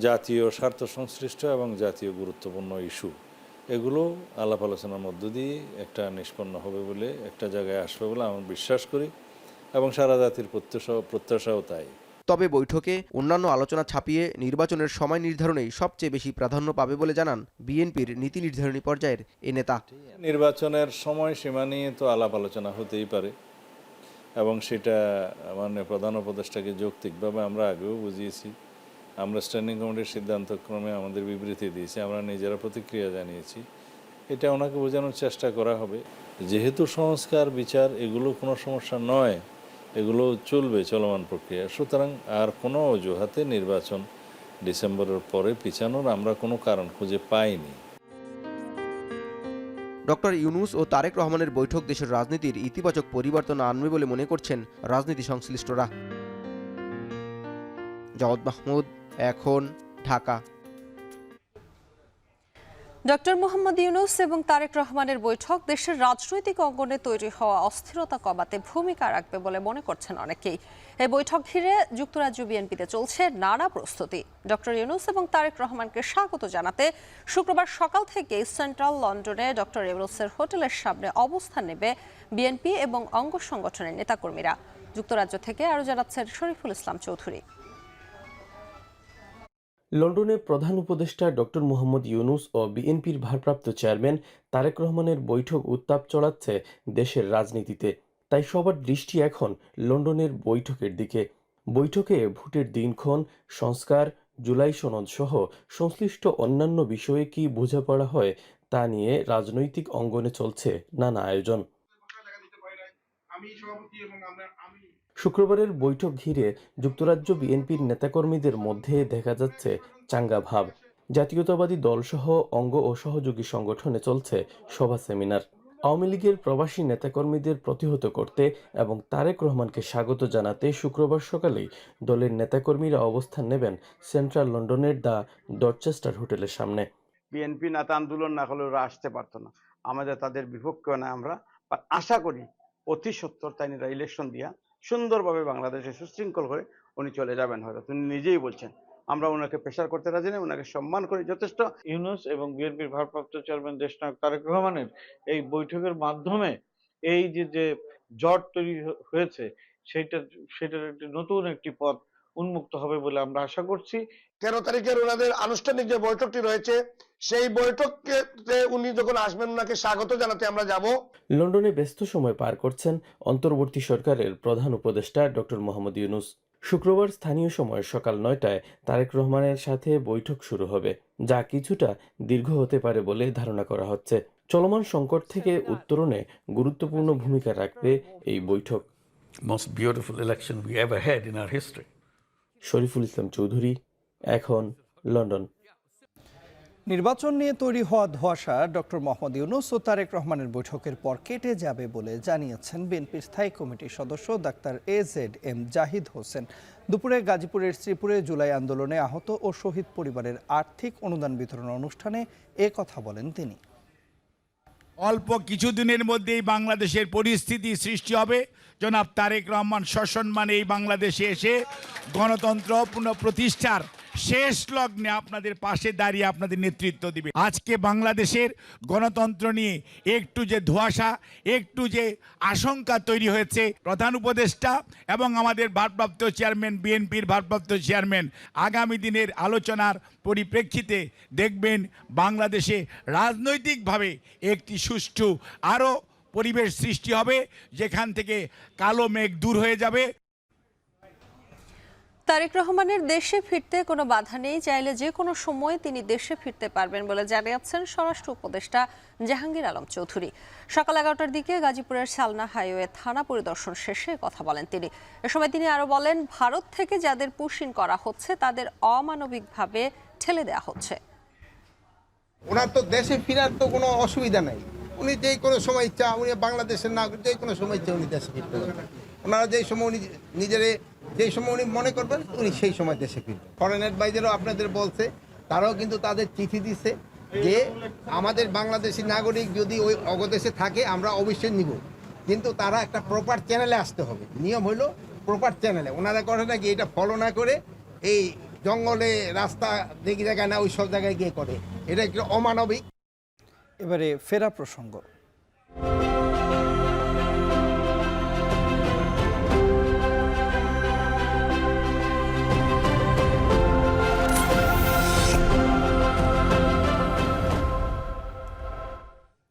জাতীয় স্বার্থ সংশ্লিষ্ট এবং জাতীয় গুরুত্বপূর্ণ ইস্যু। এগুলো আলাপ আলোচনার মধ্য দিয়ে একটা নিষ্পন্ন হবে বলে, একটা জায়গায় আসবে বলে আমি বিশ্বাস করি এবং সারা জাতির প্রত্যাশাও তাই। তবে বৈঠকে অন্যান্য আলোচনা ছাপিয়ে নির্বাচনের সময় নির্ধারণেই সবচেয়ে বেশি প্রাধান্য পাবে বলে জানান বিএনপির নীতি নির্ধারণী পর্যায়ের এ নেতা। নির্বাচনের সময় সীমা নিয়ে তো আলাপ আলোচনা হতেই পারে এবং সেটা মাননীয় প্রধান উপদেষ্টাকে যৌক্তিকভাবে আমরা আগেও বুঝিয়েছি। আমরা স্ট্যান্ডিং কমিটির সিদ্ধান্তক্রমে আমাদের বিবৃতি দিয়েছি, আমরা নিজেরা প্রতিক্রিয়া জানিয়েছি। এটা ওনাকে বোঝানোর চেষ্টা করা হবে যেহেতু সংস্কার বিচার এগুলো কোনো সমস্যা নয়, এগুলো চলবে চলমান প্রক্রিয়া, সুতরাং আর কোনো অজুহাতে নির্বাচন ডিসেম্বরের পরে পিছানোর আমরা কোনো কারণ খুঁজে পাইনি। ডক্টর ইউনূস ও তারেক রহমানের বৈঠক দেশের রাজনীতির ইতিবাচক পরিবর্তন আনবে বলে মনে করছেন রাজনীতি সংশ্লিষ্টরা। জাওয়াদ মাহমুদ, এখন, ঢাকা। ডক্টর মোহাম্মদ ইউনূস এবং তারেক রহমানের বৈঠক দেশের রাজনৈতিক অঙ্গনে তৈরি হওয়া অস্থিরতা কমাতে ভূমিকা রাখবে বলে মনে করছেন অনেকেই। এই বৈঠক ঘিরে যুক্তরাজ্য বিএনপিতে চলছে নানা প্রস্তুতি। ডক্টর ইউনূস এবং তারেক রহমানকে স্বাগত জানাতে শুক্রবার সকাল থেকে সেন্ট্রাল লন্ডনে ডক্টর ইউনূসের হোটেলের সামনে অবস্থান নেবে বিএনপি এবং অঙ্গ সংগঠনের নেতাকর্মীরা। যুক্তরাজ্য থেকে আরও জানাচ্ছেন শরীফুল ইসলাম চৌধুরী। লন্ডনে প্রধান উপদেষ্টা ডক্টর মোহাম্মদ ইউনূস ও বিএনপির ভারপ্রাপ্ত চেয়ারম্যান তারেক রহমানের বৈঠক উত্তাপ চড়াচ্ছে দেশের রাজনীতিতে। তাই সবার দৃষ্টি এখন লন্ডনের বৈঠকের দিকে। বৈঠকে ভোটের দিনক্ষণ, সংস্কার, জুলাই সনদ সহ সংশ্লিষ্ট অন্যান্য বিষয়ে কি বোঝাপড়া হয় তা নিয়ে রাজনৈতিক অঙ্গনে চলছে নানা আয়োজন। শুক্রবারের বৈঠক ঘিরে যুক্তরাজ্য বিএনপির নেতাকর্মীদের মধ্যে দেখা যাচ্ছে চাঙ্গা ভাব। জাতীয়তাবাদী দলসহ অঙ্গ ও সহযোগী সংগঠনে চলছে সভা সেমিনার। আওয়ামী লীগের প্রবাসী নেতাকর্মীদের প্রতিহত করতে এবং তারেক রহমানকে স্বাগত জানাতে শুক্রবার সকালেই দলের নেতাকর্মীরা অবস্থান নেবেন সেন্ট্রাল লন্ডনের দ্য ডরচেস্টার হোটেলের সামনে। বিএনপি নেতা আন্দোলন না হলে ওরা আসতে পারতো না। আমাদের তাদের বিপক্ষে না আমরা আশা করি অতি সত্বর তাই ইলেকশন দিয়া সুন্দরভাবে বাংলাদেশে সুশৃঙ্খল করে উনি চলে যাবেন। হয়তো তিনি নিজেই বলছেন, আমরা ওনাকে প্রেশার করতে রাজি নেই, ওনাকে সম্মান করি যথেষ্ট। ইউনূস এবং বিএনপির ভারপ্রাপ্ত চেয়ারম্যান দেশনায়ক তারেক রহমানের এই বৈঠকের মাধ্যমে এই যে জট তৈরি হয়েছে সেটার একটি নতুন একটি পথ উন্মুক্ত হবে বলে আমরা আশা করছি। 13 তারিখের ওনাদের আনুষ্ঠানিক যে বৈঠকটি রয়েছে সেই বৈঠকে উনি যখন আসবেন ওনাকে স্বাগত জানাতে আমরা যাব। লন্ডনে ব্যস্ত সময় পার করছেন অন্তর্বর্তী সরকারের প্রধান উপদেষ্টা ডক্টর মোহাম্মদ ইউনূস। শুক্রবার স্থানীয় সময় সকাল 9টায় তারেক রহমানের সাথে বৈঠক শুরু হবে, যা কিছুটা দীর্ঘ হতে পারে বলে ধারণা করা হচ্ছে। চলমান সংকট থেকে উত্তরণে গুরুত্বপূর্ণ ভূমিকা রাখবে এই বৈঠক। Most beautiful election we ever had in our history. Shariful Islam Chowdhury, এখন, লন্ডন। নির্বাচন নিয়ে তৈরি হওয়া ধোঁয়াশা ডক্টর মোহাম্মদ ইউনূস ও তারেক রহমানের বৈঠকের পর কেটে যাবে বলে জানিয়েছেন বিএনপির স্থায়ী কমিটির সদস্য ডাক্তার AZM জাহিদ হোসেন। দুপুরে গাজীপুরের শ্রীপুরে জুলাই আন্দোলনে আহত ও শহীদ পরিবারের আর্থিক অনুদান বিতরণ অনুষ্ঠানে এ কথা বলেন তিনি। অল্প কিছুদিনের মধ্যেই বাংলাদেশের পরিস্থিতি সৃষ্টি হবে। জনাব তারেক রহমান সসম্মানে এই বাংলাদেশে এসে গণতন্ত্র পুনঃপ্রতিষ্ঠার শেষ লগ্নে আপনাদের পাশে দাঁড়িয়ে আপনাদের নেতৃত্ব দিবে। আজকে বাংলাদেশের গণতন্ত্র নিয়ে একটু যে ধোঁয়াশা, একটু যে আশঙ্কা তৈরি হয়েছে, প্রধান উপদেষ্টা এবং আমাদের ভারপ্রাপ্ত চেয়ারম্যান, বিএনপির ভারপ্রাপ্ত চেয়ারম্যান আগামী দিনের আলোচনার পরিপ্রেক্ষিতে দেখবেন বাংলাদেশে রাজনৈতিকভাবে একটি সুষ্ঠু আরও পরিবেশ সৃষ্টি হবে, যেখান থেকে কালো মেঘ দূর হয়ে যাবে। তারেক রহমানের দেশে ফিরতে কোনো বাধা নেই, চাইলে যে কোনো সময় তিনি দেশে ফিরতে পারবেন বলে জানিয়েছেন স্বরাষ্ট্র উপদেষ্টা জাহাঙ্গীর আলম চৌধুরী। সকাল 11টার দিকে গাজীপুরের শালনা হাইওয়ে থানা পরিদর্শন শেষে কথা বলেন তিনি। এ সময় তিনি আরও বলেন, ভারত থেকে যাদের পুশিং করা হচ্ছে তাদের অমানবিকভাবে ঠেলে দেওয়া হচ্ছে। ওনার তো দেশে ফেরার তো কোনো অসুবিধা নাই, উনি যে কোনো সময় ইচ্ছা, উনি বাংলাদেশের নাগরিক, যে কোনো সময় ইচ্ছা উনি দেশে ফিরতে পারবেন। ওনারা যেই সময় উনি যেই সময় উনি মনে করবেন উনি সেই সময় দেশে ফিরবেন। ফরেন অ্যাডভাইজারও আপনাদের বলছে, তারাও কিন্তু তাদের চিঠি দিচ্ছে যে আমাদের বাংলাদেশি নাগরিক যদি ওই অগদেশে থাকে আমরা অবশ্যই নিব, কিন্তু তারা একটা প্রপার চ্যানেলে আসতে হবে। নিয়ম হলো প্রপার চ্যানেলে। ওনারা করে নাকি এটা ফলো না করে এই জঙ্গলে রাস্তা দেখি জায়গায় না ওই সব জায়গায় গিয়ে করে, এটা একটু অমানবিক। এবারে ফেরা প্রসঙ্গ।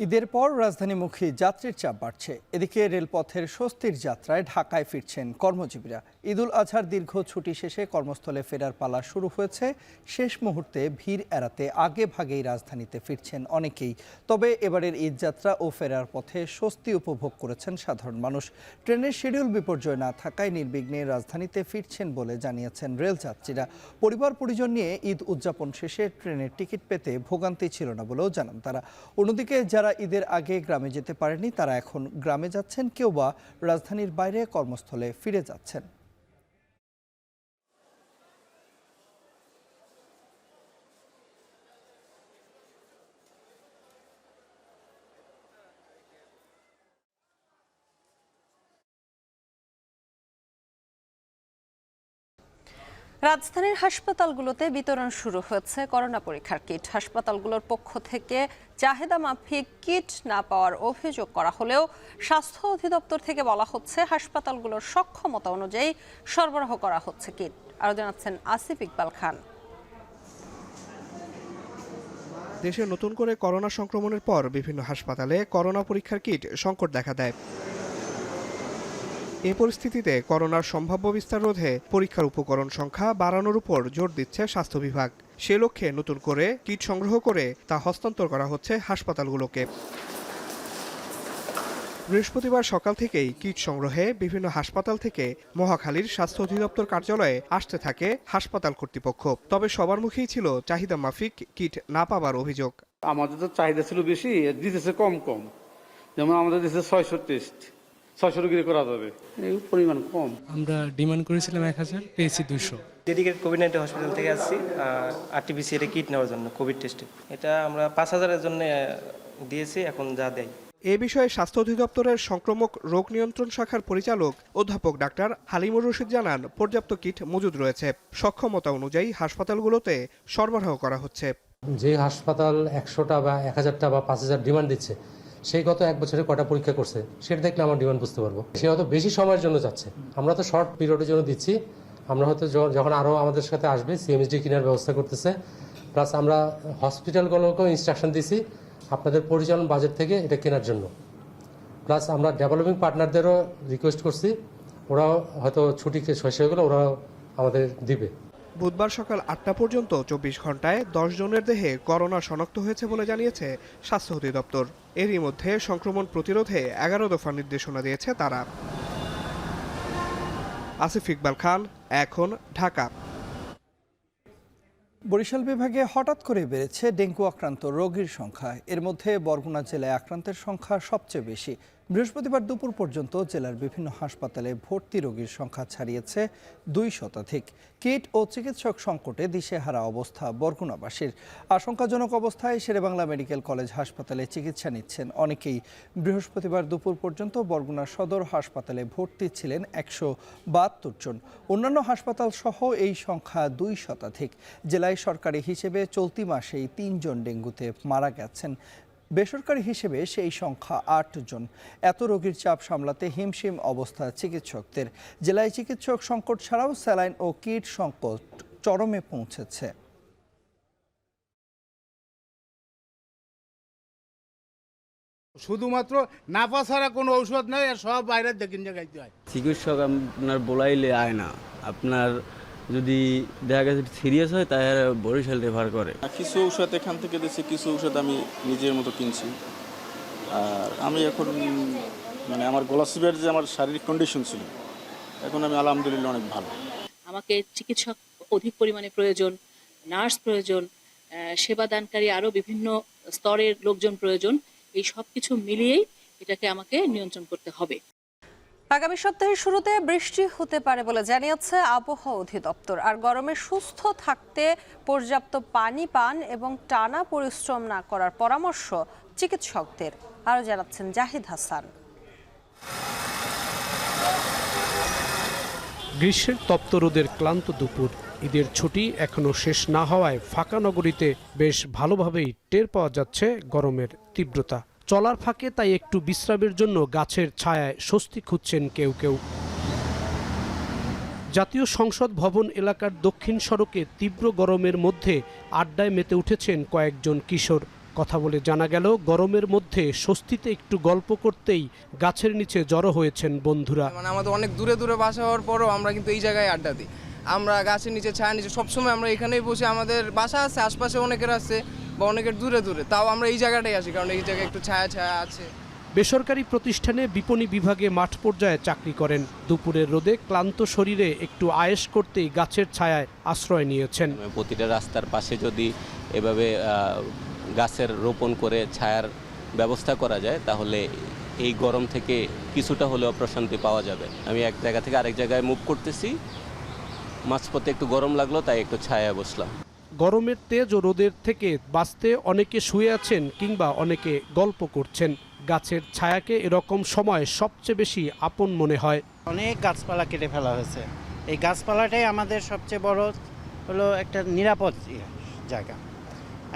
ঈদের পর রাজধানীমুখী যাত্রীর চাপ বাড়ছে। এদিকে রেলপথের স্বস্তির যাত্রায় ঢাকায় ফিরছেন কর্মজীবীরা। ঈদুল আজহার দীর্ঘ ছুটি শেষে কর্মস্থলে ফেরার পালা শুরু হয়েছে। শেষ মুহূর্তে ভিড় এড়াতে আগে ভাগেই রাজধানীতে ফিরছেন অনেকেই। তবে এবারের ঈদযাত্রা ও ফেরার পথে স্বস্তি উপভোগ করেছেন সাধারণ মানুষ। ট্রেনের শিডিউল বিপর্যয় না থাকায় নির্বিঘ্নে রাজধানীতে ফিরছেন বলে জানিয়েছেন রেলযাত্রীরা। পরিবার পরিজন নিয়ে ঈদ উদযাপন শেষে ট্রেনের টিকিট পেতে ভোগান্তি ছিল না বলেও জানান তারা। অন্যদিকে যারা ঈদের আগে গ্রামে যেতে পারেনি তারা এখন গ্রামে যাচ্ছেন, কেউ বা রাজধানীর বাইরে কর্মস্থলে ফিরে যাচ্ছেন। রাজধানীর হাসপাতালগুলোতে বিতরণ শুরু হয়েছে করোনা পরীক্ষার কিট। হাসপাতালগুলোর পক্ষ থেকে চাহিদা মাফিক কিট না পাওয়ার অভিযোগ করা হলেও স্বাস্থ্য অধিদপ্তর থেকে বলা হচ্ছে হাসপাতালগুলোর সক্ষমতা অনুযায়ী সরবরাহ করা হচ্ছে কিট। আরও জানাচ্ছেন আসিফ ইকবাল খান। দেশে নতুন করে করোনা সংক্রমণের পর বিভিন্ন হাসপাতালে করোনা পরীক্ষার কিট সংকট দেখা দেয়। এই পরিস্থিতিতে করোনার সম্ভাব্য বিস্তার রোধে পরীক্ষার উপকরণ সংখ্যা বাড়ানোর উপর জোর দিচ্ছে স্বাস্থ্য বিভাগ। সে লক্ষ্যে নতুন করে কিট সংগ্রহ করে তা হস্তান্তর করা হচ্ছে হাসপাতালগুলোকে। বৃহস্পতিবার সকাল থেকেই কিট সংগ্রহে বিভিন্ন হাসপাতাল থেকে মহাখালীর স্বাস্থ্য অধিদপ্তর কার্যালয়ে আসতে থাকে হাসপাতাল কর্তৃপক্ষ। তবে সবার মুখেই ছিল চাহিদা মাফিক কিট না পাবার অভিযোগ। আমাদের তো চাহিদা ছিল বেশি, দিতেছে কম কম। যেমন আমাদের দেশে 600 টেস্ট, 600 ডিগ্রি করা যাবে, এই পরিমাণ কম। আমরা ডিমান্ড করেছিলাম 1000, পেয়েছি 200। ডেডিকেট কোভিড-19 হসপিটাল থেকে আসছি RT-PCR কিট নেওয়ার জন্য কোভিড টেস্টে। এটা আমরা 5000-এর জন্য দিয়েছি, এখন যা দেয়। এ বিষয়ে স্বাস্থ্য অধিদপ্তরের সংক্রামক রোগ নিয়ন্ত্রণ শাখার পরিচালক অধ্যাপক ডাক্তার হালিমুর রশিদ জানান, পর্যাপ্ত কিট মজুদ রয়েছে, সক্ষমতা অনুযায়ী হাসপাতালগুলোতে সরবরাহ করা হচ্ছে। যে হাসপাতাল 100টা বা 1000টা বা 5000 ডিমান্ড দিচ্ছে, সেই গত 1 বছরে কটা পরীক্ষা করছে সেটা দেখলে আমার ডিমান্ড বুঝতে পারবো। সে হয়তো বেশি সময়ের জন্য যাচ্ছে, আমরা তো শর্ট পিরিয়ডের জন্য দিচ্ছি। আমরা হয়তো যখন আরও আমাদের সাথে আসবে সিএমএসডি কেনার ব্যবস্থা করতেছে, প্লাস আমরা হসপিটালগুলোকেও ইনস্ট্রাকশন দিছি আপনাদের পরিচালন বাজেট থেকে এটা কেনার জন্য। প্লাস আমরা ডেভেলপিং পার্টনারদেরও রিকোয়েস্ট করছি, ওরাও হয়তো ছুটি শেষ হয়ে গেলে ওরাও আমাদের দিবে। বুধবার সকাল 8টা পর্যন্ত 24 ঘন্টায় 10 জনের দেহে করোনা শনাক্ত হয়েছে বলে জানিয়েছে স্বাস্থ্য অধিদপ্তর। এরই মধ্যে সংক্রমণ প্রতিরোধে 11 দফা নির্দেশনা দিয়েছে তারা। আসিফ ইকবাল খান, এখন, ঢাকা। বরিশাল বিভাগে হঠাৎ করে বেড়েছে ডেঙ্গু আক্রান্ত রোগীর সংখ্যা। এর মধ্যে বরগুনা জেলায় আক্রান্তের সংখ্যা সবচেয়ে বেশি। বৃহস্পতিবার দুপুর পর্যন্ত জেলার বিভিন্ন হাসপাতালে ভর্তি রোগীর সংখ্যা ছাড়িয়েছে 2 শতাধিক। কিট ও চিকিৎসক সংকটে দিশেহারা অবস্থা বরগুনাবাসীর। আশঙ্কাজনক অবস্থায় শেরেবাংলা মেডিকেল কলেজ হাসপাতালে চিকিৎসা নিচ্ছেন অনেকেই। বৃহস্পতিবার দুপুর পর্যন্ত বরগুনা সদর হাসপাতালে ভর্তি ছিলেন 172 জন। অন্যান্য হাসপাতাল সহ এই সংখ্যা 2 শতাধিক। জেলায় সরকারি হিসেবে চলতি মাসেই 3 জন ডেঙ্গুতে মারা গেছেন। বেসরকারি হিসেবে সেই সংখ্যা 8 জন। এত রোগীর চাপ সামলাতে হিমশিম অবস্থা চিকিৎসকদের। জেলায় চিকিৎসক সংকট ছাড়াও স্যালাইন ও কিট সংকট চরমে পৌঁছেছে। শুধুমাত্র নাপা ছাড়া কোনো ঔষধ নাই, আর সব বাইরের দেখিন জায়গায় হয়। চিকিৎসক আপনার বলাইলে আয় না, আপনার যদি দেখা গেছে সিরিয়াস হয় তাহলে বরিশাল রেফার করে। কিছু ঔষধ এখান থেকে দিচ্ছে, কিছু ঔষধ আমি নিজের মতো কিনছি। আর আমি এখন মানে আমার গলাচিপের যে আমার শারীরিক কন্ডিশন ছিল, এখন আমি আলহামদুলিল্লাহ অনেক ভালো। আমাকে চিকিৎসক অধিক পরিমাণে প্রয়োজন, নার্স প্রয়োজন, সেবাদানকারী আরও বিভিন্ন স্তরের লোকজন প্রয়োজন। এই সব কিছু মিলিয়েই এটাকে আমাকে নিয়ন্ত্রণ করতে হবে। আগামী সপ্তাহের শুরুতে বৃষ্টি হতে পারে বলে জানিয়েছে আবহাওয়া অধিদপ্তর। আর গরমে সুস্থ থাকতে পর্যাপ্ত পানি পান এবং টানা পরিশ্রম না করার পরামর্শ চিকিৎসকদের। আরও জানাচ্ছেন জাহিদ হাসান। গ্রীষ্মের তপ্ত রোদের ক্লান্ত দুপুর, ঈদের ছুটি এখনো শেষ না হওয়ায় ফাঁকা নগরীতে বেশ ভালোভাবেই টের পাওয়া যাচ্ছে গরমের তীব্রতা। চলার ফাঁকে তাই একটু বিশ্রামের জন্য গাছের ছায়ায় স্বস্তি খুঁজছেন কেউ কেউ। জাতীয় সংসদ ভবন এলাকার দক্ষিণ সড়কে তীব্র গরমের মধ্যে আড্ডায় মেতে উঠেছেন কয়েকজন কিশোর। কথা বলে জানা গেল, গরমের মধ্যে স্বস্তিতে একটু গল্প করতেই গাছের নিচে জড়ো হয়েছেন বন্ধুরা। মানে আমাদের অনেক দূরে দূরে বাসা হওয়ার পরও আমরা কিন্তু এই জায়গায় আড্ডা দিই। আমরা গাছের নিচে, ছায়া নিচে সবসময় আমরা এখানেই বসে। আমাদের বাসা আছে আশপাশে, অনেকের আছে বা অনেকের দূরে দূরে, তাও আমরা এই জায়গাটাই আসি কারণ এই জায়গায় একটু ছায়া ছায়া আছে। বেসরকারি প্রতিষ্ঠানে বিপণী বিভাগে মাঠ পর্যায়ে চাকরি করেন। দুপুরের রোদে ক্লান্ত শরীরে একটু আয়েশ করতেই গাছের ছায়ায় আশ্রয় নিয়েছেন। প্রতিটা রাস্তার পাশে যদি এভাবে গাছের রোপণ করে ছায়ার ব্যবস্থা করা যায় তাহলে এই গরম থেকে কিছুটা হলেও প্রশান্তি পাওয়া যাবে। আমি এক জায়গা থেকে আরেক জায়গায় মুভ করতেছি, মাঝপথে একটু গরম লাগলো তাই একটু ছায়ায় বসলাম। গরমের তেজ ও রোদের থেকে বাঁচতে অনেকে শুয়ে আছেন কিংবা অনেকে গল্প করছেন। গাছের ছায়াকে এরকম সময় সবচেয়ে বেশি আপন মনে হয়। অনেক গাছপালা কেটে ফেলা হয়েছে। এই গাছপালাটাই আমাদের সবচেয়ে বড় হলো একটা নিরাপদ জায়গা।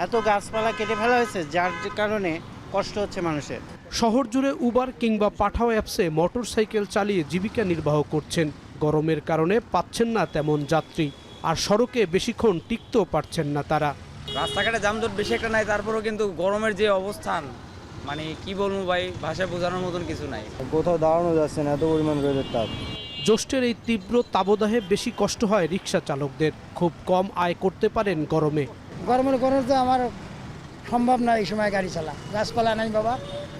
এত গাছপালা কেটে ফেলা হয়েছে যার কারণে কষ্ট হচ্ছে মানুষের। শহর জুড়ে উবার কিংবা পাঠাও অ্যাপসে মোটরসাইকেল চালিয়ে জীবিকা নির্বাহ করছেন। গরমের কারণে পাচ্ছেন না তেমন যাত্রী, আর সড়কে বেশিক্ষণ টিকতেও পারছেন না তারা। রাস্তাঘাটে যানজট বেশি একটা নাই, তারপরেও কিন্তু গরমের যে অবস্থান, মানে কি বলবো ভাই, ভাষায় বোঝানোর মতন কিছু নাই। কোথাও দাঁড়ানো যাচ্ছে না, এত পরিমাণ রোদের তাপ। জ্যৈষ্ঠের এই তীব্র তাবদাহে বেশি কষ্ট হয় রিক্সা চালকদের। খুব কম আয় করতে পারেন গরমে। গরমের তো আমার সম্ভব না এই সময় গাড়ি চালা, গাছপালা নাই বাবা,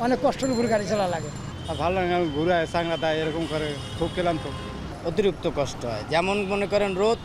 অনেক কষ্টের উপর গাড়ি চালা লাগে। ভালো লাগে, আমি ঘুরে চাংলা দেয় এরকম করে খুব গেলাম তো। অতিরিক্ত কষ্ট হয়, যেমন মনে করেন রোদ,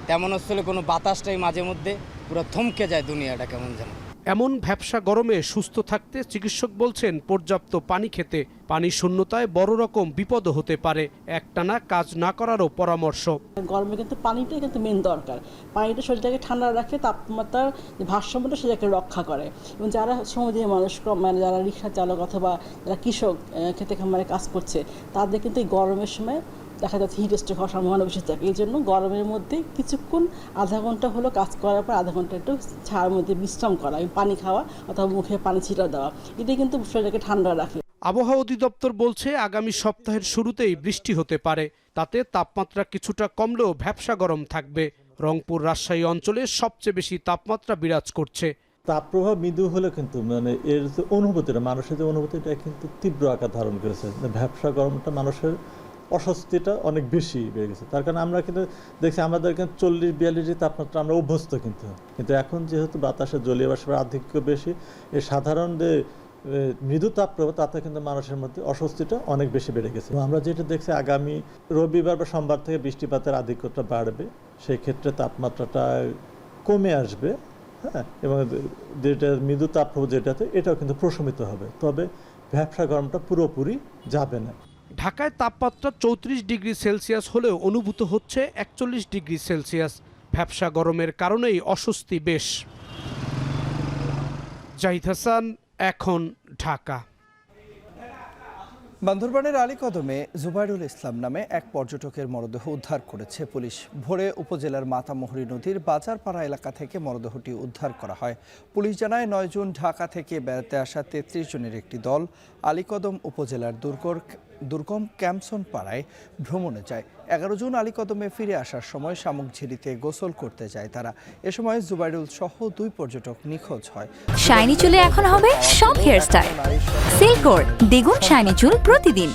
তেমন হচ্ছে কোনো বাতাসটাই মাঝে মধ্যে পুরো থমকে যায় দুনিয়াটা কেমন যেন। এমন ভ্যাপসা গরমে সুস্থ থাকতে চিকিৎসক বলছেন পর্যাপ্ত পানি খেতে। পানি শূন্যতায় বড় রকম বিপদ হতে পারে। একটানা কাজ না করারও পরামর্শ। গরমে কিন্তু পানিটাই কিন্তু মেন দরকার। পানিটা শরীরটাকে ঠান্ডা রাখে, তাপমাত্রার যে ভারসাম্যটা সেটাকে রক্ষা করে। এবং যারা শ্রমজীবী মানুষ, মানে যারা রিক্সা চালক অথবা যারা কৃষক খেতে খামারে কাজ করছে, তাদের কিন্তু এই গরমের সময় দেখা যাচ্ছে হিট স্ট্রোক হওয়ার সম্ভাবনা বেশি থাকে। এই জন্য গরমের মধ্যে কিছুক্ষণ আধা ঘন্টা হলো কাজ করার পর আধা ঘন্টা একটু ছায়ার মধ্যে বিশ্রাম করা, পানি খাওয়া অথবা মুখে পানি ছিটা দেওয়া, এটাই কিন্তু শরীরটাকে ঠান্ডা রাখে। আবহাওয়া অধিদপ্তর বলছে আগামী সপ্তাহের শুরুতেই বৃষ্টি হতে পারে। তাতে তাপমাত্রা কিছুটা কমলেও ভ্যাপসা গরম থাকবে। রংপুর, রাজশাহী অঞ্চলে সবচেয়ে বেশি তাপমাত্রা বিরাজ করছে। তাপপ্রবাহ মৃদু হলে কিন্তু মানে এর যে অনুভূতিটা, মানুষের যে অনুভূতিটা কিন্তু তীব্র আকার ধারণ করেছে। ভ্যাপসা গরমটা মানুষের অস্বস্তিটা অনেক বেশি বেড়ে গেছে। তার কারণে আমরা কিন্তু দেখছি আমাদের কিন্তু 40-42 তাপমাত্রা আমরা অভ্যস্ত, কিন্তু এখন যেহেতু বাতাসে জলীয় বাষ্পের আধিক্য বেশি, এই সাধারণ যে মৃদু তাপপ্রবাহ তাতে কিন্তু মানুষের মধ্যে অস্বস্তিটা অনেক বেশি বেড়ে গেছে। আমরা যেটা দেখছি আগামী রবিবার বা সোমবার থেকে বৃষ্টিপাতের আধিক্যটা বাড়বে, সেই ক্ষেত্রে তাপমাত্রাটা কমে আসবে। হ্যাঁ, এবং যেটা মৃদু তাপপ্রবাহ যেটাতে এটাও কিন্তু প্রশমিত হবে, তবে ভ্যাপসা গরমটা পুরোপুরি যাবে না। ঢাকায় তাপমাত্রা 34 ডিগ্রি সেলসিয়াস হলেও অনুভূত হচ্ছে 41 ডিগ্রি সেলসিয়াস। ভ্যাপসা গরমের কারণেই অস্বস্তি বেশ। জাহিদ হাসান, এখন, ঢাকা। বান্দরবানের আলীকদমে জুবাইরুল ইসলাম নামে এক পর্যটকের মরদেহ উদ্ধার করেছে পুলিশ। ভোরে উপজেলার মাতামুহুরী নদীর বাজারপাড়া এলাকা থেকে মরদেহটি উদ্ধার করা হয়। পুলিশ জানায় 9 জুন ঢাকা থেকে বেড়াতে আসা 33 জনের একটি দল আলীকদম উপজেলার দুর্গম ক্যাম্পসন পাড়ায় ভ্রমণে যায়। 11 জুন আলীকদমে ফিরে আসার সময় শামুকঝিরিতে গোসল করতে যায় তারা। এ সময় জুবাইরুল সহ 2 পর্যটক নিখোঁজ হয়। শাইনি চুলে এখন হবে সব হেয়ার স্টাইল। সিল্কোর দ্বিগুণ শাইনি চুল প্রতিদিন।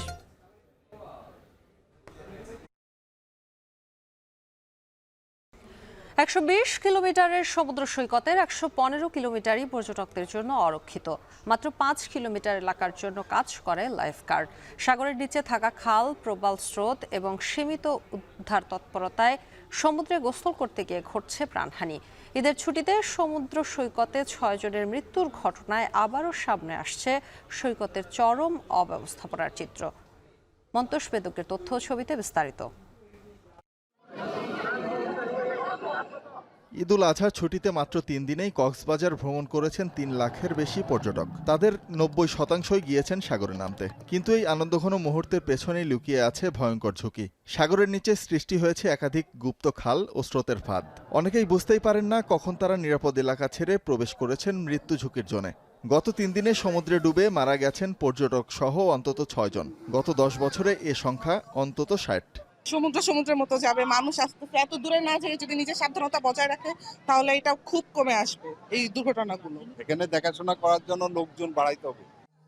120 কিলোমিটারের সমুদ্র সৈকতের 115 কিলোমিটারই পর্যটকদের জন্য অরক্ষিত। মাত্র 5 কিলোমিটার এলাকার জন্য কাজ করে লাইফগার্ড। সাগরের নিচে থাকা খাল, প্রবাল স্রোত এবং সীমিত উদ্ধার তৎপরতায় সমুদ্রে গোসল করতে গিয়ে ঘটছে প্রাণহানি। ঈদের ছুটিতে সমুদ্র সৈকতে 6 জনের মৃত্যুর ঘটনায় আবারও সামনে আসছে সৈকতের চরম অব্যবস্থাপনার চিত্র। মন্তোষ বেদকের তথ্য ছবিতে বিস্তারিত। ঈদুল আজহার ছুটিতে মাত্র 3 দিনেই কক্সবাজার ভ্রমণ করেছেন 3 লাখের বেশি পর্যটক। তাদের 90% গিয়েছেন সাগরে নামতে। কিন্তু এই আনন্দঘন মুহূর্তের পেছনেই লুকিয়ে আছে ভয়ঙ্কর ঝুঁকি। সাগরের নিচে সৃষ্টি হয়েছে একাধিক গুপ্ত খাল ও স্রোতের ফাঁদ। অনেকেই বুঝতেই পারেন না কখন তারা নিরাপদ এলাকা ছেড়ে প্রবেশ করেছেন মৃত্যু ঝুঁকির জোনে। গত 3 দিনে সমুদ্রে ডুবে মারা গেছেন পর্যটক সহ অন্তত 6 জন। গত 10 বছরে এ সংখ্যা অন্তত 60। সমুদ্রের মতো যাবে, মানুষ আস্তে আস্তে এত দূরে না যেয়ে যদি নিজের সাবধানতা বজায় রাখে তাহলে এটা খুব কমে আসবে এই দুর্ঘটনাগুলো। এখানে দেখাশোনা করার জন্য লোকজন বাড়াইতে হবে।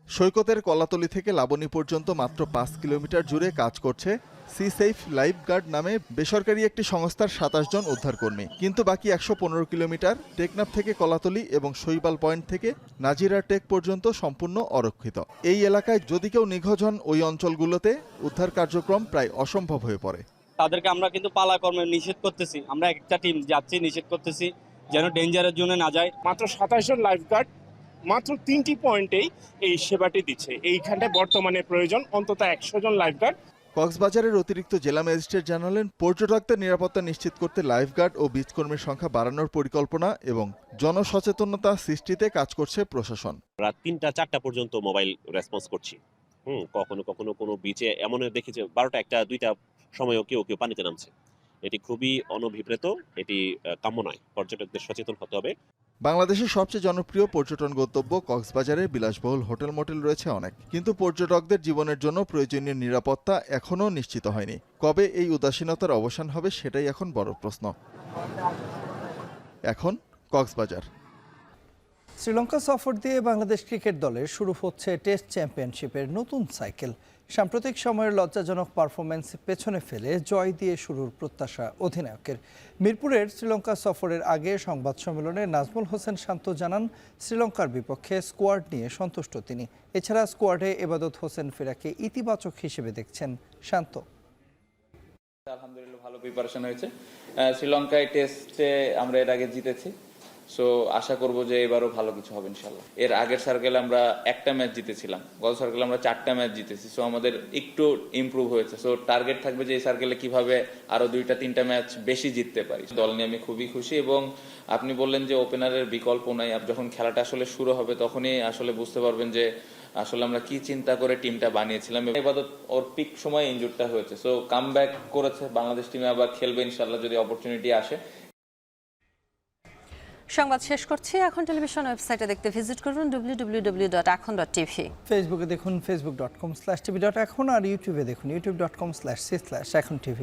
সৈকতের কলাতলি থেকে লাবণী পর্যন্ত মাত্র 5 কিলোমিটার জুড়ে কাজ করছে সি সেফ লাইফগার্ড নামে বেসরকারি একটি সংস্থার 27 জন উদ্ধারকর্মী। কিন্তু বাকি 115 কিলোমিটার টেকনাফ থেকে কলাতলি এবং শৈবাল পয়েন্ট থেকে নাজিরা টেক পর্যন্ত সম্পূর্ণ অরক্ষিত। এই এলাকায় যদি কেউ নিখোঁজ হন, ওই অঞ্চলগুলোতে উদ্ধার কার্যক্রম প্রায় অসম্ভব হয়ে পড়ে। তাদেরকে আমরা কিন্তু পালাক্রমে নিষেধ করতেছি। আমরা একটা টিম যাচ্ছি, নিষেধ করতেছি যেন ডেঞ্জারের জন্য না যায়। মাত্র 27 জন লাইফগার্ড মাত্র 3টি পয়েন্টেই এই সেবাটি দিচ্ছে। এইখানটায় বর্তমানে প্রয়োজন অন্তত 100 জন লাইফগার্ড। কক্সবাজারের অতিরিক্ত জেলা ম্যাজিস্ট্রেট জানালেন, পর্যটকদের নিরাপত্তা নিশ্চিত করতে লাইফগার্ড ও বিচকর্মীর সংখ্যা বাড়ানোর পরিকল্পনা এবং জনসচেতনতা সৃষ্টিতে কাজ করছে প্রশাসন। রাত 3টা-4টা পর্যন্ত মোবাইল রেসপন্স করছি। কখনো কখনো কোনো বিচে এমন দেখেছে 12টা, 1টা, 2টা সময়ও কেউ পানিতে নামছে। এটি খুবই অনভিপ্রেত, এটি কাম্য নয়। পর্যটকদের সচেতন হতে হবে। বাংলাদেশের সবচেয়ে জনপ্রিয় পর্যটন গন্তব্য কক্সবাজারে বিলাসবহুল হোটেল মোটেল রয়েছে অনেক, কিন্তু পর্যটকদের জীবনের জন্য প্রয়োজনীয় নিরাপত্তা এখনও নিশ্চিত হয়নি। কবে এই উদাসীনতার অবসান হবে সেটাই এখন বড় প্রশ্ন। এখন কক্সবাজার। শ্রীলঙ্কা সফর দিয়ে বাংলাদেশ ক্রিকেট দলের শুরু হচ্ছে টেস্ট চ্যাম্পিয়নশিপের নতুন সাইকেল। সাম্প্রতিক সময়ের লজ্জাজনক পারফরমেন্স পেছনে ফেলে জয় দিয়ে শুরুর প্রত্যাশা অধিনায়কের। মিরপুরের শ্রীলঙ্কা সফরের আগে সংবাদ সম্মেলনে নাজমুল হোসেন শান্ত জানান, শ্রীলঙ্কার বিপক্ষে স্কোয়াড নিয়ে সন্তুষ্ট তিনি। এছাড়া স্কোয়াডে এবাদত হোসেন ফেরাকে ইতিবাচক হিসেবে দেখছেন শান্ত। আলহামদুলিল্লাহ ভালো প্রিপারেশন হয়েছে। শ্রীলঙ্কায় টেস্টে আমরা এর আগে জিতেছি, সো আশা করব যে এবারও ভালো কিছু হবে ইনশাল্লাহ। এর আগের সার্কেলে আমরা একটা ম্যাচ জিতেছিলাম, গত সার্কেলে আমরা 4টা ম্যাচ জিতেছি। সো আমাদের একটু ইমপ্রুভ হয়েছে। সো টার্গেট থাকবে যে এই সার্কেলে কিভাবে আরো 2-3টা ম্যাচ বেশি জিততে পারি। দল নিয়ে আমি খুবই খুশি এবং আপনি বললেন যে ওপেনারের বিকল্প নাই, যখন খেলাটা আসলে শুরু হবে তখনই আসলে বুঝতে পারবেন যে আসলে আমরা কি চিন্তা করে টিমটা বানিয়েছিলাম। এবার ওর পিক সময় ইনজুরটা হয়েছে, সো কামব্যাক করেছে, বাংলাদেশ টিমে আবার খেলবে ইনশাল্লাহ যদি অপরচুনিটি আসে। সংবাদ শেষ করছি। এখন টেলিভিশন ওয়েবসাইটে দেখতে ভিজিট করুন www.ekhon.tv। ফেসবুকে দেখুন facebook.com/tv.ekhon আর ইউটিউবে দেখুন youtube.com/ekhon tv।